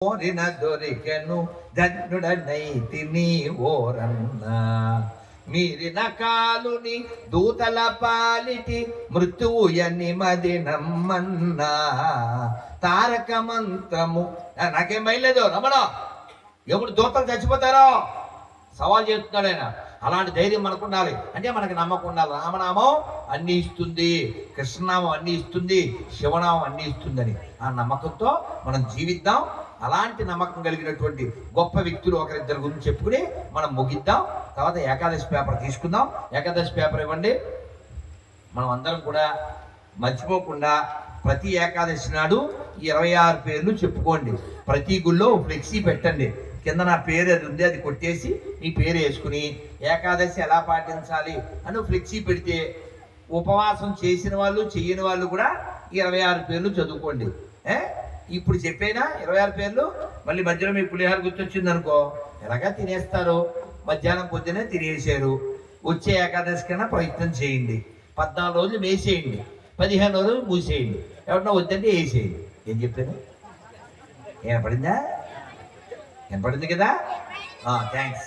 కోరిన దొరికెను ధన్యుడనైతిని ఓరన్నా మీరిన కాలుని దూతల పాలిటి మృత్యువు ఎనిమది నమ్మన్నా తారక మంత్రము నాకేం మైలేదు రమణ ఎప్పుడు దూతలు చచ్చిపోతారో సవాల్ చేస్తున్నాడు ఆయన. అలాంటి ధైర్యం మనకు ఉండాలి. అంటే మనకు నమ్మకం ఉండాలి. రామనామం అన్ని ఇస్తుంది, కృష్ణనామం అన్ని ఇస్తుంది, శివనామం అన్ని ఇస్తుందని ఆ నమ్మకంతో మనం జీవిద్దాం. అలాంటి నమ్మకం కలిగినటువంటి గొప్ప వ్యక్తులు ఒకరిద్దరి గురించి చెప్పుకుని మనం ముగిద్దాం. తర్వాత ఏకాదశి పేపర్ తీసుకుందాం. ఏకాదశి పేపర్ ఇవ్వండి. మనం అందరం కూడా మర్చిపోకుండా ప్రతి ఏకాదశి నాడు 26 పేర్లు చెప్పుకోండి. ప్రతి గుళ్ళో ఫ్లెక్సీ పెట్టండి. కింద నా పేరు అది ఉంది, అది కొట్టేసి మీ పేరు వేసుకుని ఏకాదశి ఎలా పాటించాలి అని ఫ్లెక్సీ పెడితే ఉపవాసం చేసిన వాళ్ళు చెయ్యని వాళ్ళు కూడా 26 పేర్లు చదువుకోండి. ఇప్పుడు చెప్పేనా 26 పేర్లు. మళ్ళీ మధ్యలో మీ పులిహార గుర్తొచ్చింది అనుకో, ఎలాగా తినేస్తారు. మధ్యాహ్నం పొద్దునే తినేసారు. వచ్చే ఏకాదశి కన్నా ప్రయత్నం చేయండి. 14 రోజులు వేసేయండి, 15 రోజులు మూసేయండి. ఎవరన్నా వద్దంటే వేసేయండి. ఏం చెప్పాను? ఏమపడిందా? వినపడింది కదా? థ్యాంక్స్.